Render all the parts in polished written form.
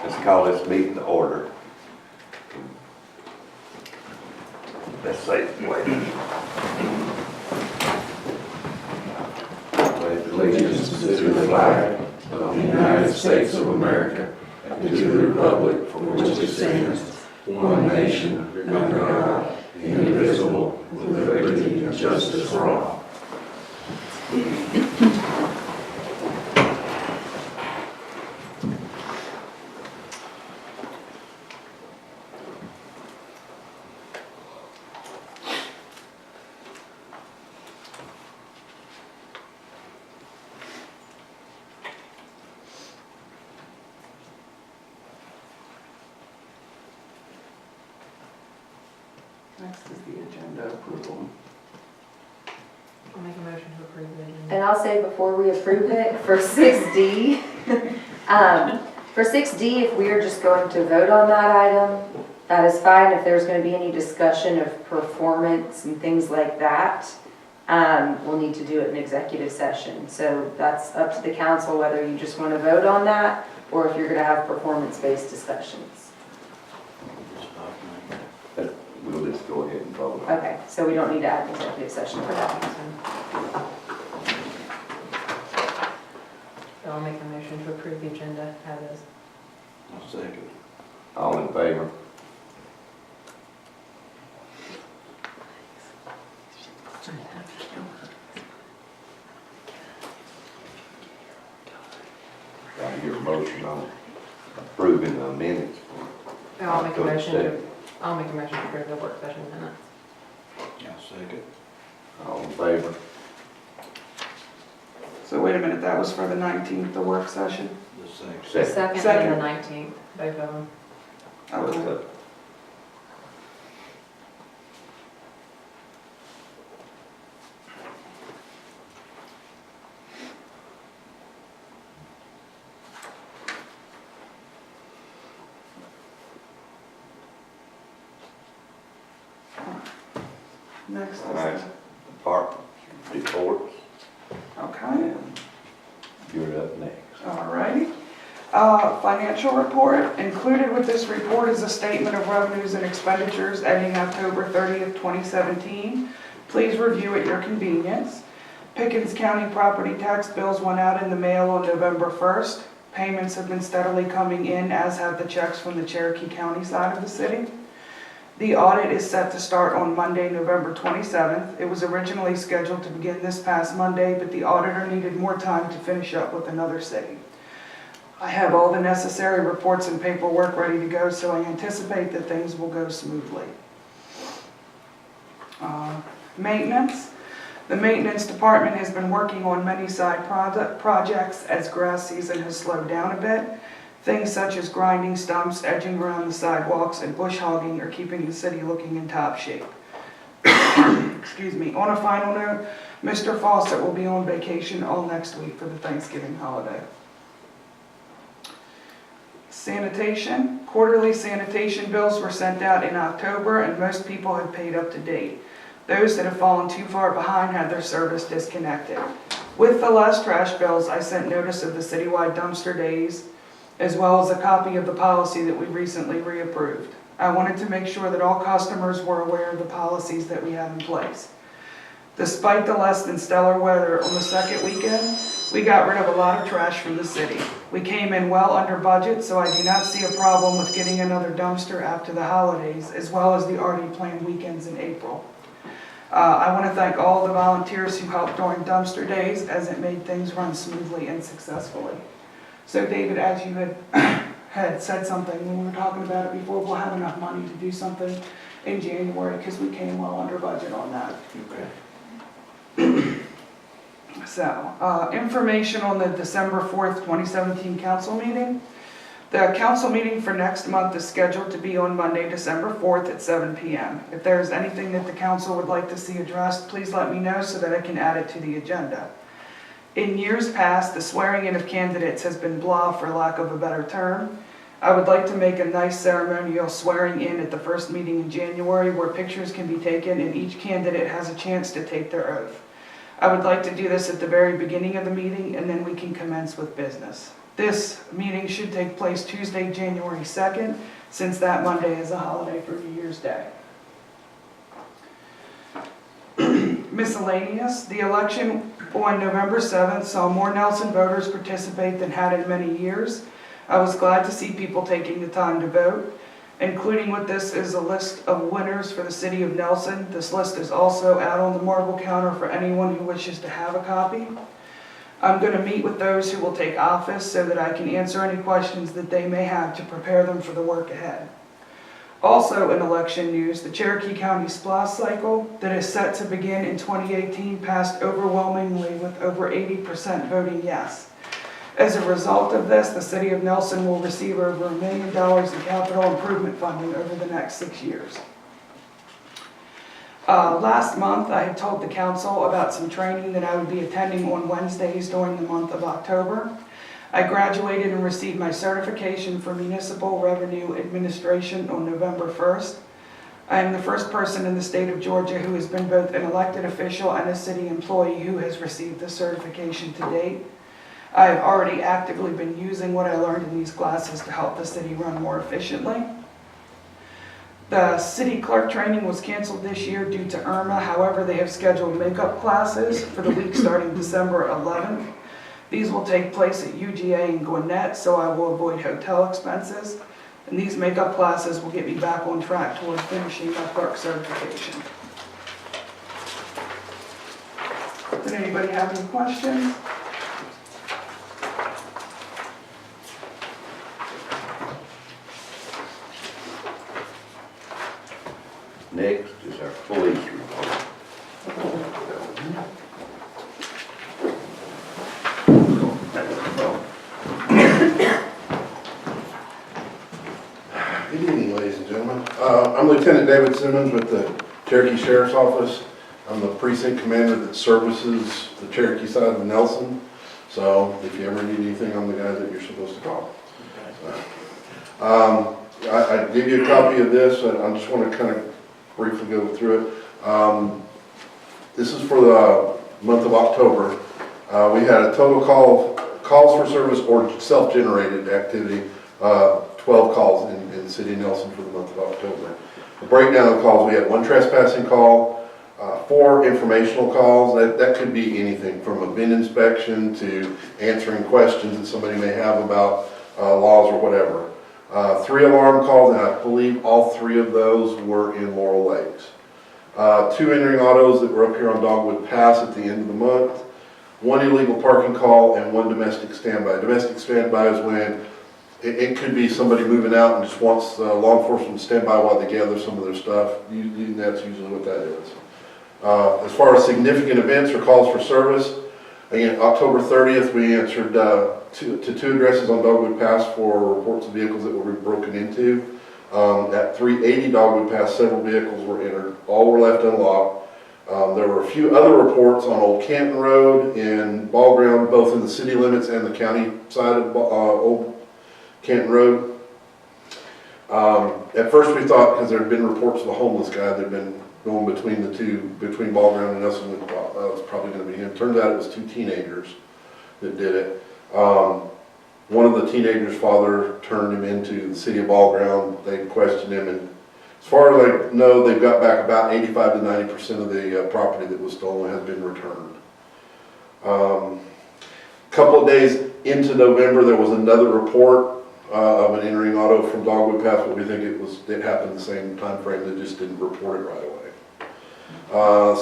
Let's call this meeting to order. Let's say it, wait. Pledge allegiance to the flag of the United States of America and to the republic for which it stands, one nation, under God, indivisible, with liberty and justice for all. Next is the agenda approval. I'll make a motion to approve the agenda. And I'll say before we approve it, for 6D, for 6D, if we are just going to vote on that item, that is fine. If there's going to be any discussion of performance and things like that, we'll need to do it in executive session. So that's up to the council whether you just want to vote on that or if you're going to have performance-based discussions. We'll just go ahead and vote. Okay, so we don't need to add an executive session for that. So I'll make a motion to approve the agenda as is. I'll second. All in favor? I hear a motion on approving the minutes. I'll make a motion to approve the work session minutes. I'll second. All in favor? So wait a minute, that was for the 19th, the work session? The Second. second and the 19th, both of them. Okay. Next All is right. Department reports. okay, You're up next. all righty. Financial report. Included with this report is a statement of revenues and expenditures ending October 30th, 2017. Please review at your convenience. Pickens County property tax bills went out in the mail on November 1st. Payments have been steadily coming in, as have the checks from the Cherokee County side of the city. The audit is set to start on Monday, November 27th. It was originally scheduled to begin this past Monday, but the auditor needed more time to finish up with another city. I have all the necessary reports and paperwork ready to go, so I anticipate that things will go smoothly. Maintenance. The maintenance department has been working on many side projects as grass season has slowed down a bit. Things such as grinding stumps, edging around the sidewalks, and bush hogging are keeping the city looking in top shape. Excuse me. On a final note, Mr. Fawcett will be on vacation all next week for the Thanksgiving holiday. Sanitation. Quarterly sanitation bills were sent out in October, and most people have paid up to date. Those that have fallen too far behind had their service disconnected. With the last trash bills, I sent notice of the citywide dumpster days, as well as a copy of the policy that we recently reapproved. I wanted to make sure that all customers were aware of the policies that we have in place. Despite the less than stellar weather on the second weekend, we got rid of a lot of trash from the city. We came in well under budget, so I do not see a problem with getting another dumpster after the holidays, as well as the already planned weekends in April. I want to thank all the volunteers who helped during dumpster days, as it made things run smoothly and successfully. So David, as you had said something when we were talking about it before, we'll have enough money to do something in January because we came well under budget on that. Okay. So, information on the December 4th, 2017 council meeting. The council meeting for next month is scheduled to be on Monday, December 4th at 7 p.m. If there is anything that the council would like to see addressed, please let me know so that I can add it to the agenda. In years past, the swearing in of candidates has been blah, for lack of a better term. I would like to make a nice ceremonial swearing in at the first meeting in January where pictures can be taken and each candidate has a chance to take their oath. I would like to do this at the very beginning of the meeting and then we can commence with business. This meeting should take place Tuesday, January 2nd, since that Monday is a holiday for New Year's Day. Miscellaneous, the election on November 7th saw more Nelson voters participate than had in many years. I was glad to see people taking the time to vote. Including with this is a list of winners for the city of Nelson. This list is also out on the marble counter for anyone who wishes to have a copy. I'm going to meet with those who will take office so that I can answer any questions that they may have to prepare them for the work ahead. Also in election news, the Cherokee County SPLOST cycle that is set to begin in 2018 passed overwhelmingly with over 80% voting yes. As a result of this, the city of Nelson will receive over $1 million in capital improvement funding over the next 6 years. Last month, I had told the council about some training that I would be attending on Wednesdays during the month of October. I graduated and received my certification for Municipal Revenue Administration on November 1st. I am the first person in the state of Georgia who has been both an elected official and a city employee who has received this certification to date. I have already actively been using what I learned in these classes to help the city run more efficiently. The city clerk training was canceled this year due to Irma. However, they have scheduled makeup classes for the week starting December 11th. These will take place at UGA and Gwinnett, so I will avoid hotel expenses. And these makeup classes will get me back on track toward finishing my clerk certification. Did anybody have any questions? Next is our police report. Good evening, ladies and gentlemen. I'm Lieutenant David Simmons with the Cherokee Sheriff's Office. I'm the precinct commander that services the Cherokee side of Nelson. So if you ever need anything, I'm the guy that you're supposed to call. I gave you a copy of this, and I just want to kind of briefly go through it. This is for the month of October. We had a total calls for service or self-generated activity, 12 calls in the city of Nelson for the month of October. The breakdown of calls, we had 1 trespassing call, 4 informational calls. That could be anything from a bin inspection to answering questions that somebody may have about laws or whatever. 3 alarm calls, and I believe all 3 of those were in Laurel Lakes. 2 entering autos that were up here on Dogwood Pass at the end of the month. 1 illegal parking call and 1 domestic standby. Domestic standby is when it could be somebody moving out and just wants law enforcement to stand by while they gather some of their stuff. That's usually what that is. As far as significant events or calls for service, again, October 30th, we answered to 2 addresses on Dogwood Pass for reports of vehicles that were broken into. At 380 Dogwood Pass, several vehicles were entered. All were left unlocked. There were a few other reports on Old Canton Road and Ball Ground, both in the city limits and the county side of Old Canton Road. At first we thought, because there had been reports of a homeless guy that had been going between the two, between Ball Ground and Nelson, we thought that was probably going to be him. Turns out it was 2 teenagers that did it. One of the teenagers' father turned him into the city of Ball Ground. They questioned him, and as far as I know, they've got back about 85 to 90% of the property that was stolen has been returned. A couple of days into November, there was another report of an entering auto from Dogwood Pass, but we think it happened the same time frame. They just didn't report it right away.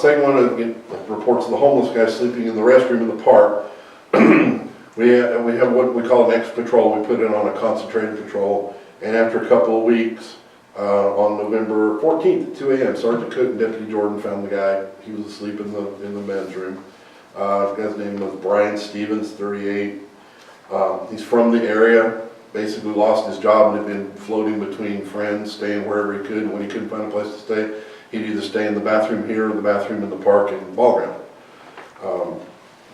Second one, again, reports of the homeless guy sleeping in the restroom in the park. We have what we call an extra patrol. We put it on a concentrated patrol, and after a couple of weeks, on November 14th at 2 a.m., Sergeant Cook and Deputy Jordan found the guy. He was asleep in the men's room. The guy's name was Brian Stevens, 38. He's from the area. Basically lost his job and had been floating between friends, staying wherever he could. And when he couldn't find a place to stay, he'd either stay in the bathroom here or the bathroom in the park in Ball Ground.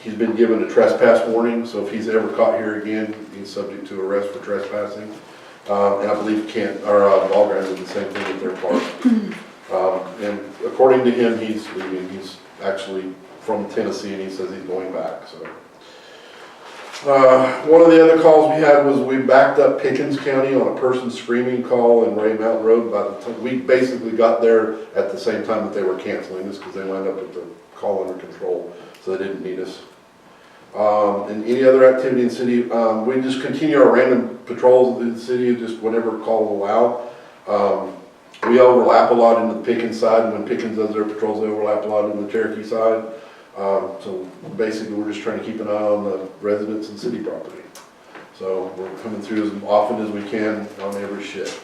He's been given a trespass warning, so if he's ever caught here again, he's subject to arrest for trespassing. And I believe Ball Ground did the same thing at their park. And according to him, he's leaving. He's actually from Tennessee, and he says he's going back. So One of the other calls we had was we backed up Pickens County on a person screaming call in Ray Mountain Road. By the time, we basically got there at the same time that they were canceling this because they wound up with the call under control, so they didn't need us. And any other activity in the city, we just continue our random patrols in the city, just whenever call will allow. We overlap a lot in the Pickens side, and when Pickens does their patrols, they overlap a lot in the Cherokee side. So basically, we're just trying to keep an eye on the residents and city property. So we're coming through as often as we can on every shift.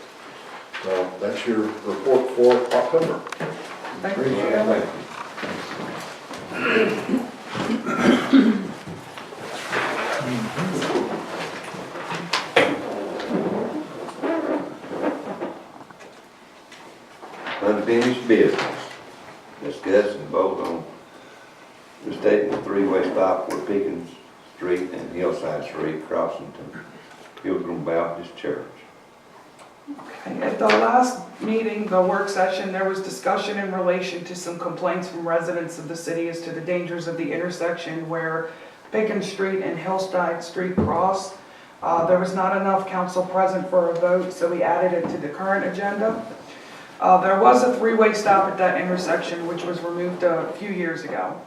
So that's your report for October. Thank you. Thank you. Unfinished business. Discuss and vote on reinstating the three-way stop for Pickens Street and Hillside Street crossing to Pilgrim Baptist Church. Okay, at the last meeting, the work session, there was discussion in relation to some complaints from residents of the city as to the dangers of the intersection where Pickens Street and Hillside Street cross. There was not enough council present for a vote, so we added it to the current agenda. There was a three-way stop at that intersection, which was removed a few years ago.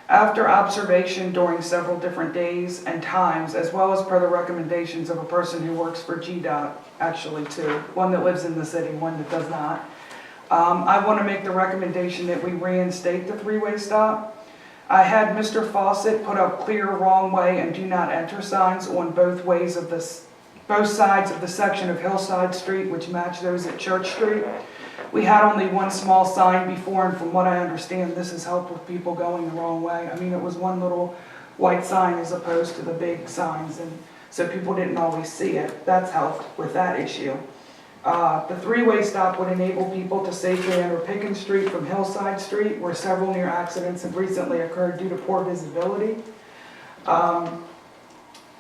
After observation during several different days and times, as well as per the recommendations of a person who works for GDOT, actually too, one that lives in the city, one that does not, I want to make the recommendation that we reinstate the three-way stop. I had Mr. Fawcett put up clear wrong way and do not enter signs on both sides of the section of Hillside Street, which match those at Church Street. We had only one small sign before, and from what I understand, this has helped with people going the wrong way. I mean, it was one little white sign as opposed to the big signs, and so people didn't always see it. That's helped with that issue. The three-way stop would enable people to safely enter Pickens Street from Hillside Street, where several near accidents have recently occurred due to poor visibility.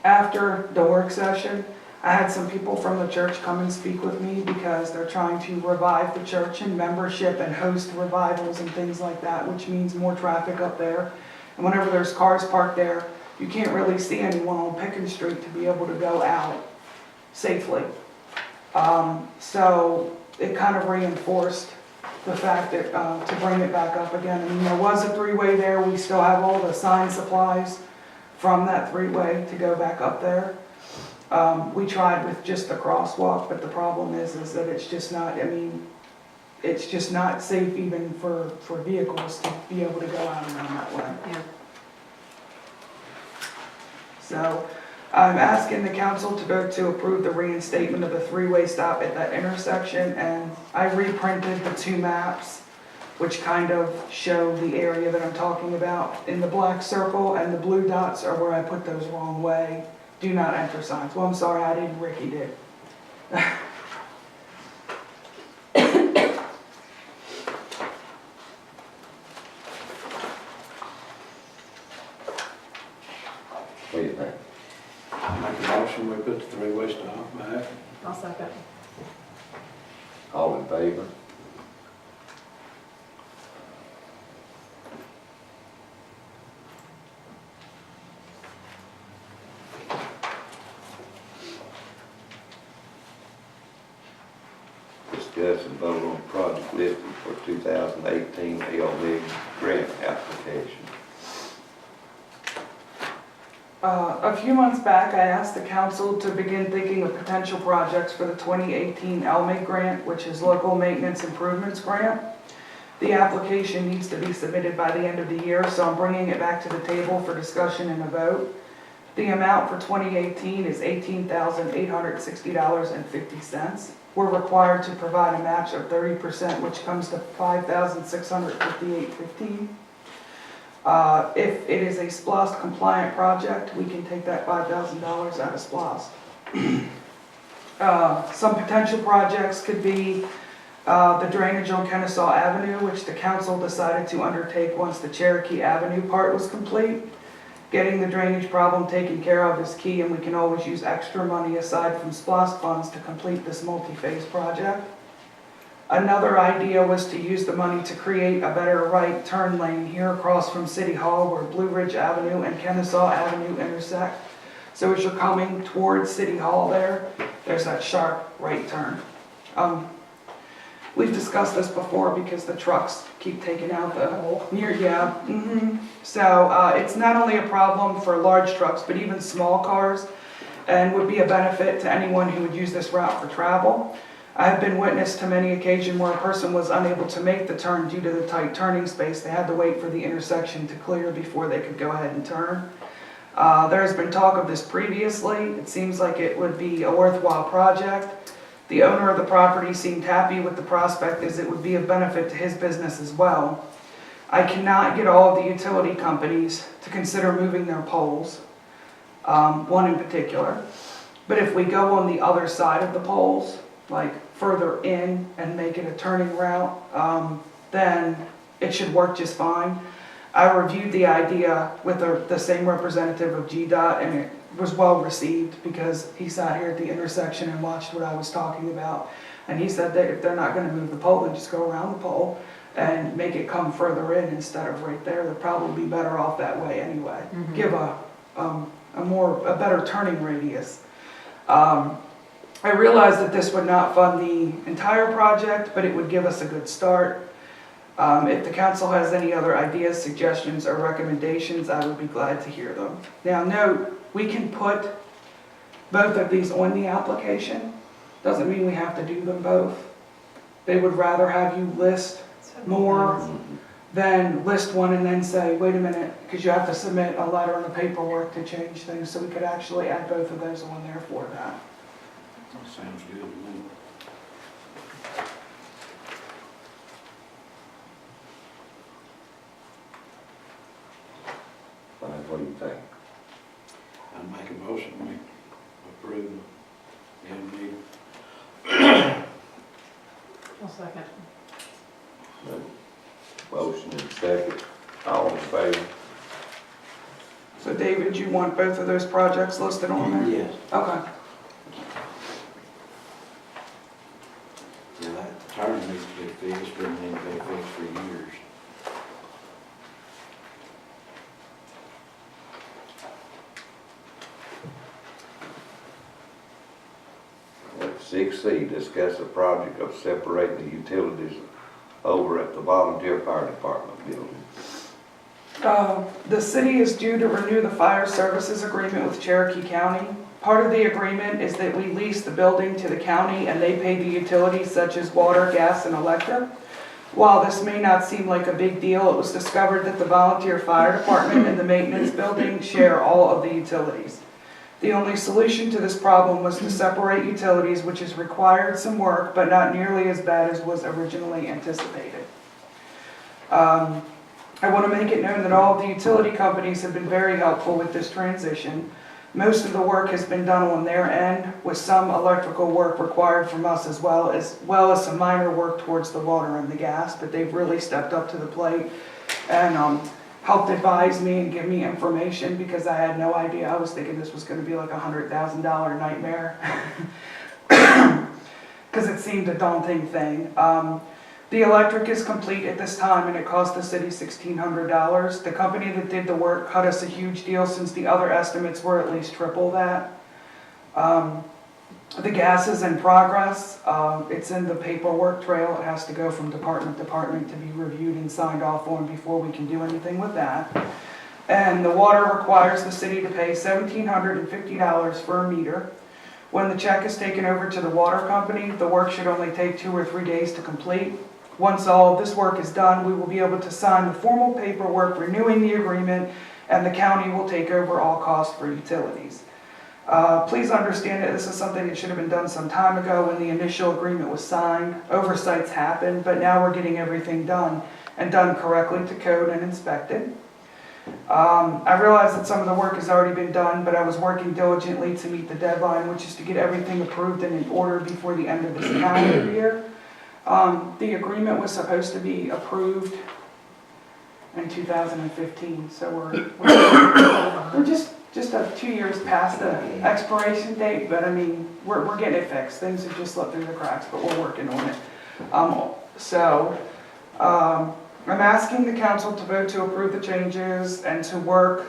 After the work session, I had some people from the church come and speak with me because they're trying to revive the church and membership and host revivals and things like that, which means more traffic up there. And whenever there's cars parked there, you can't really see anyone on Pickens Street to be able to go out safely. So it kind of reinforced the fact that to bring it back up again. I mean, there was a three-way there. We still have all the sign supplies from that three-way to go back up there. We tried with just the crosswalk, but the problem is that it's just not, I mean, it's just not safe even for vehicles to be able to go out around that way. Yeah. So I'm asking the council to vote to approve the reinstatement of the three-way stop at that intersection, and I reprinted the two maps, which kind of show the area that I'm talking about. In the black circle and the blue dots are where I put those wrong way. Do not enter signs. Well, I'm sorry, I didn't, Ricky did. What do you think? Make a motion, we put the three-way stop back. I'll second. All in favor? Discuss and vote on project listed for 2018 LMIG grant application. A few months back, I asked the council to begin thinking of potential projects for the 2018 LMIG grant, which is Local Maintenance Improvements Grant. The application needs to be submitted by the end of the year, so I'm bringing it back to the table for discussion and a vote. The amount for 2018 is $18,860.50. We're required to provide a match of 30%, which comes to $5,658.15. If it is a SPLOST compliant project, we can take that $5,000 out of SPLOST. Some potential projects could be the drainage on Kennesaw Avenue, which the council decided to undertake once the Cherokee Avenue part was complete. Getting the drainage problem taken care of is key, and we can always use extra money aside from SPLOST funds to complete this multi-phase project. Another idea was to use the money to create a better right turn lane here across from City Hall where Blue Ridge Avenue and Kennesaw Avenue intersect. So as you're coming towards City Hall there's that sharp right turn. We've discussed this before because the trucks keep taking out the near, yeah. So it's not only a problem for large trucks, but even small cars, and would be a benefit to anyone who would use this route for travel. I have been witness to many occasions where a person was unable to make the turn due to the tight turning space. They had to wait for the intersection to clear before they could go ahead and turn. There has been talk of this previously. It seems like it would be a worthwhile project. The owner of the property seemed happy with the prospect as it would be of benefit to his business as well. I cannot get all of the utility companies to consider moving their poles, one in particular. But if we go on the other side of the poles, like further in and make it a turning route, then it should work just fine. I reviewed the idea with the same representative of GDOT, and it was well received because he sat here at the intersection and watched what I was talking about. And he said that if they're not going to move the pole, then just go around the pole and make it come further in instead of right there. They'll probably be better off that way anyway. Give a better turning radius. I realized that this would not fund the entire project, but it would give us a good start. If the council has any other ideas, suggestions, or recommendations, I would be glad to hear them. Now note, we can put both of these on the application. Doesn't mean we have to do them both. They would rather have you list more than list one and then say, wait a minute, because you have to submit a letter and the paperwork to change things, so we could actually add both of those on there for that. That sounds good to me. What do you think? I'd make a motion, we approve the LMIG. I'll second. Motion and second, all in favor? So David, you want both of those projects listed on there? Yes. Okay. Yeah, that turn needs to get fixed, didn't need to be fixed for years. At 6C, discuss a project of separating the utilities over at the volunteer fire department building. The city is due to renew the fire services agreement with Cherokee County. Part of the agreement is that we lease the building to the county and they pay the utilities such as water, gas, and electric. While this may not seem like a big deal, it was discovered that the volunteer fire department and the maintenance building share all of the utilities. The only solution to this problem was to separate utilities, which has required some work, but not nearly as bad as was originally anticipated. I want to make it known that all of the utility companies have been very helpful with this transition. Most of the work has been done on their end, with some electrical work required from us as well as some minor work towards the water and the gas, but they've really stepped up to the plate and helped advise me and give me information because I had no idea. I was thinking this was going to be like a $100,000 nightmare because it seemed a daunting thing. The electric is complete at this time and it cost the city $1,600. The company that did the work cut us a huge deal since the other estimates were at least triple that. The gas is in progress. It's in the paperwork trail. It has to go from department to department to be reviewed and signed off on before we can do anything with that. And the water requires the city to pay $1,750 for a meter. When the check is taken over to the water company, the work should only take 2 or 3 days to complete. Once all of this work is done, we will be able to sign the formal paperwork renewing the agreement, and the county will take over all costs for utilities. Please understand that this is something that should have been done some time ago when the initial agreement was signed. Oversights happened, but now we're getting everything done and done correctly to code and inspected. I realize that some of the work has already been done, but I was working diligently to meet the deadline, which is to get everything approved and in order before the end of this calendar year. The agreement was supposed to be approved in 2015, so we're just 2 years past the expiration date, but I mean, we're getting it fixed. Things have just slipped through the cracks, but we're working on it. I'm asking the council to vote to approve the changes and to work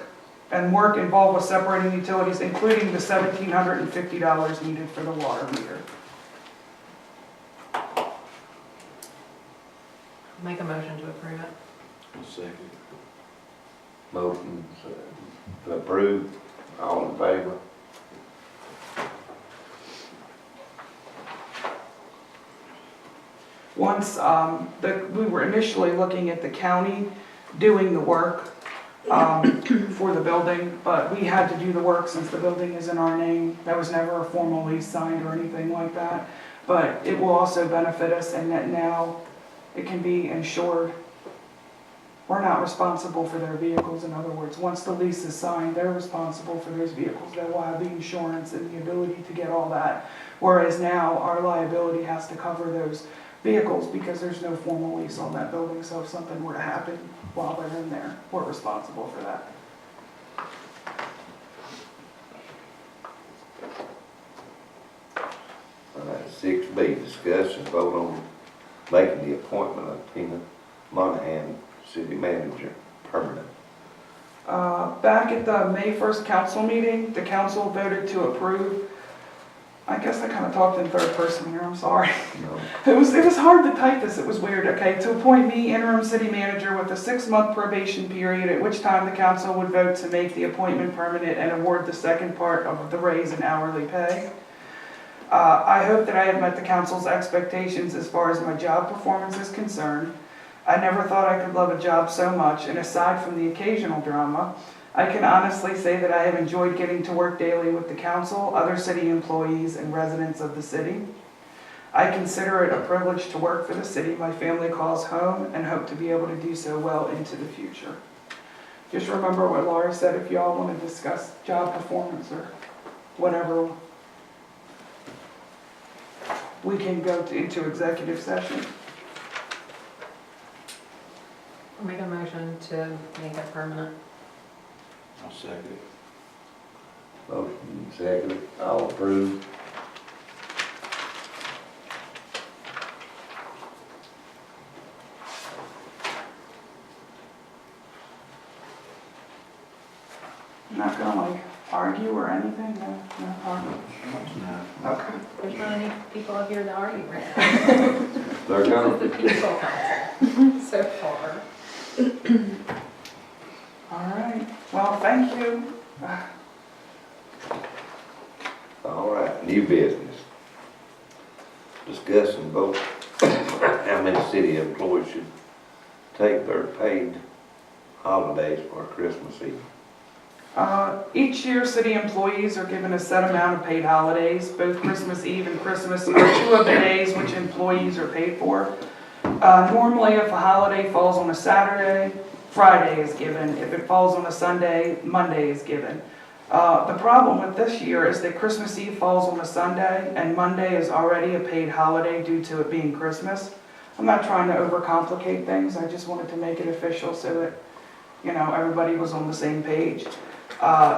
and work involved with separating utilities, including the $1,750 needed for the water meter. Make a motion to approve it. I'll second. Motion to approve, all in favor? Once, we were initially looking at the county doing the work for the building, but we had to do the work since the building is in our name. There was never a formal lease signed or anything like that. But it will also benefit us in that now it can be insured. We're not responsible for their vehicles, in other words. Once the lease is signed, they're responsible for those vehicles. They will have the insurance and the ability to get all that. Whereas now, our liability has to cover those vehicles because there's no formal lease on that building. So if something were to happen while they're in there, we're responsible for that. 6B, discuss and vote on making the appointment of Tina Monaghan, city manager, permanent. Back at the May 1st council meeting, the council voted to approve. I guess I kind of talked in third person here, I'm sorry. No. It was hard to type this, it was weird. Okay, to appoint me interim city manager with a 6-month probation period, at which time the council would vote to make the appointment permanent and award the second part of the raise in hourly pay. I hope that I have met the council's expectations as far as my job performance is concerned. I never thought I could love a job so much, and aside from the occasional drama, I can honestly say that I have enjoyed getting to work daily with the council, other city employees, and residents of the city. I consider it a privilege to work for the city my family calls home, and hope to be able to do so well into the future. Just remember what Laura said, if y'all want to discuss job performance or whatever, we can go into executive session. Make a motion to make it permanent. I'll second. Motion second, all approved. I'm not gonna like argue or anything, no argue. No. Okay. There's not any people up here to argue right now. They're This gonna, is the peaceful council so far. All right, well, thank you. all right, new business. Discuss and vote how many city employees should take their paid holidays for Christmas Eve. Each year, city employees are given a set amount of paid holidays. Both Christmas Eve and Christmas are 2 of the days which employees are paid for. Normally, if a holiday falls on a Saturday, Friday is given. If it falls on a Sunday, Monday is given. The problem with this year is that Christmas Eve falls on a Sunday, and Monday is already a paid holiday due to it being Christmas. I'm not trying to overcomplicate things. I just wanted to make it official so that, everybody was on the same page.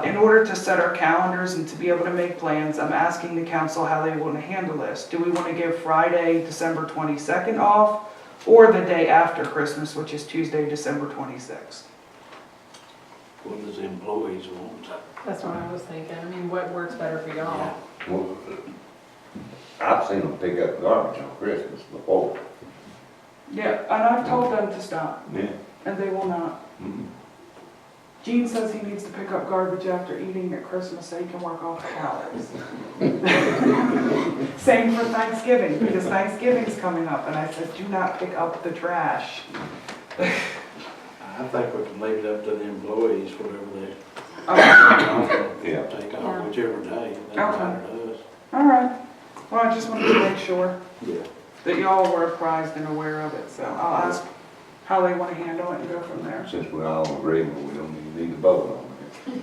In order to set our calendars and to be able to make plans, I'm asking the council how they want to handle this. Do we want to give Friday, December 22nd off, or the day after Christmas, which is Tuesday, December 26th? What does the employees want? That's what I was thinking. I mean, what works better for y'all? Well, I've seen them pick up garbage on Christmas before. Yeah, and I've told them to stop, Yeah. and they will not. Mhm. Gene says he needs to pick up garbage after eating at Christmas so he can work off the calories. Same for Thanksgiving, because Thanksgiving's coming up, and I said, do not pick up the trash. I think we can leave it up to the employees, whatever they Yeah. take Yeah. off, whichever day, it doesn't matter to us. All right, well, I just wanted to make sure Yeah. that y'all were apprised and aware of it, so I'll ask how they want to handle it and go from there. Since we're all in agreement, we don't even need to vote on it.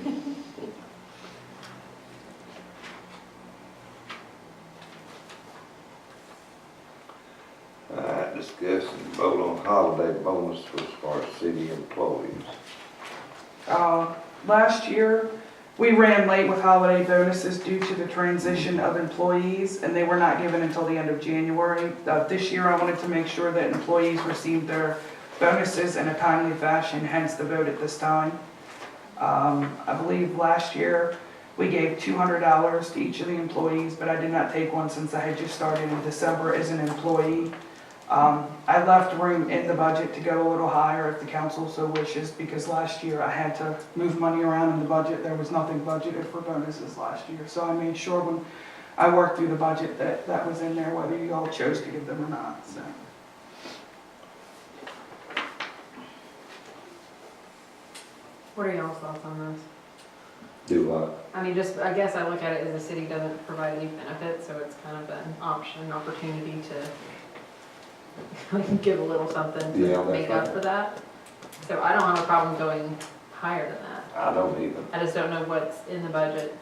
All right, discuss and vote on holiday bonus for our city employees. Last year, we ran late with holiday bonuses due to the transition of employees, and they were not given until the end of January. This year, I wanted to make sure that employees received their bonuses in a timely fashion, hence the vote at this time. I believe last year we gave $200 to each of the employees, but I did not take one since I had just started in December as an employee. I left room in the budget to go a little higher if the council so wishes, because last year I had to move money around in the budget. There was nothing budgeted for bonuses last year. So I made sure when I worked through the budget that that was in there, whether you all chose to give them or not, so. What are y'all's thoughts on this? Do what? I mean, just, I guess I look at it as the city doesn't provide any benefits, so it's kind of an option, an opportunity to give a little something Yeah, to that's make up right. for that. So I don't have a problem going higher than that. I don't either. I just don't know what's in the budget.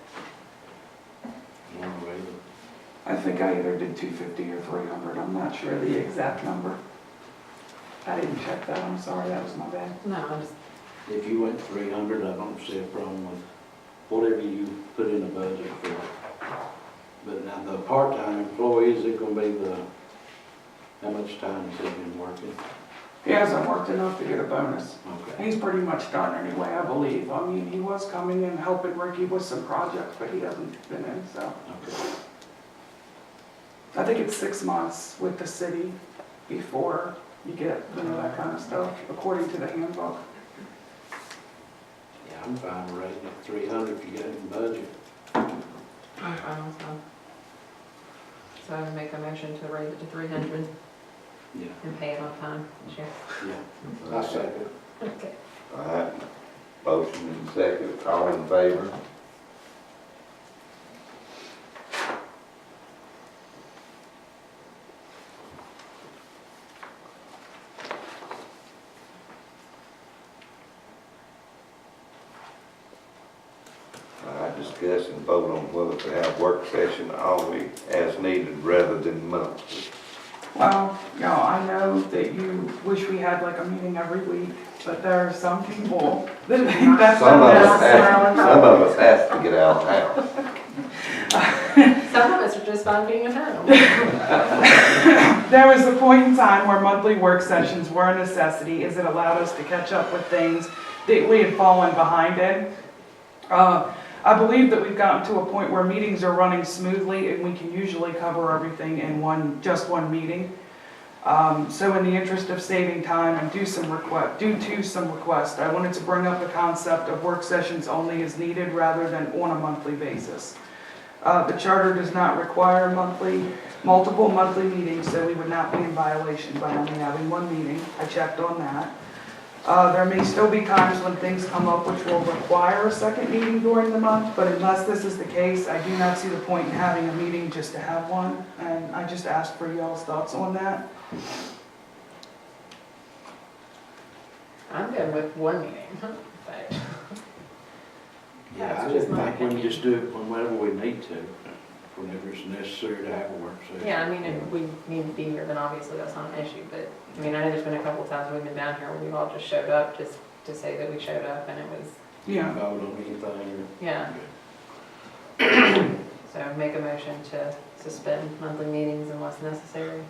One way to- I think I either did 250 or 300. I'm not sure the exact number. I didn't check that. I'm sorry. That was my bad. No, I just, If you went 300, I don't see a problem with whatever you put in the budget for. But now the part-time employee, is it gonna be how much time has he been working? He hasn't worked enough to get a bonus. Okay. He's pretty much done anyway, I believe. I mean, he was coming in helping Ricky with some projects, but he hasn't been in, so. Okay. I think it's 6 months with the city before you get, that kind of stuff, according to the handbook. Yeah, I'm fine with raising it 300 if you got it in the budget. I'm fine with that. So I would make a motion to raise it to 300 Yeah. and pay it on time this year. Yeah. I second. Okay. All right, motion and second, all in favor? All right, discuss and vote on whether to have work session always as needed rather than monthly. Well, I know that you wish we had like a meeting every week, but there are some people that think that's Some of us unnecessary. have to get out of the house. Some of us are just fine being at home. There was a point in time where monthly work sessions were a necessity, as it allowed us to catch up with things that we had fallen behind in. I believe that we've gotten to a point where meetings are running smoothly and we can usually cover everything in just one meeting. So in the interest of saving time and due to some request, I wanted to bring up the concept of work sessions only as needed rather than on a monthly basis. The charter does not require multiple monthly meetings, so we would not be in violation by only having one meeting. I checked on that. There may still be times when things come up which will require a second meeting during the month, but unless this is the case, I do not see the point in having a meeting just to have one, and I just asked for y'all's thoughts on that. I'm good with one meeting, but Yeah, That's I just just my think we opinion. just do it whenever we need to, whenever it's necessary to have a work session. yeah, I mean, if we need to be here, then obviously that's not an issue, but, I mean, I know there's been a couple of times we've been down here where we've all just showed up just to say that we showed up, and it was, Yeah. Vote on anything yeah. So make a motion to suspend monthly meetings unless necessary.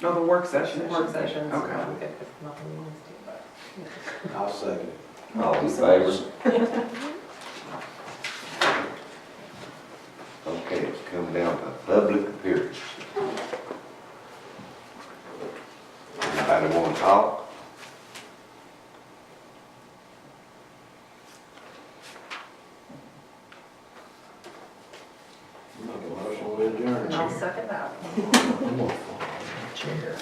No, the work session. Work sessions, Okay. I'm good with monthly meetings too, but, yeah. or I'll second it. All in favor? Okay, it's come down to public appearance. Anybody want to talk? Make a motion, we adjourn. And I'll second that. Chair.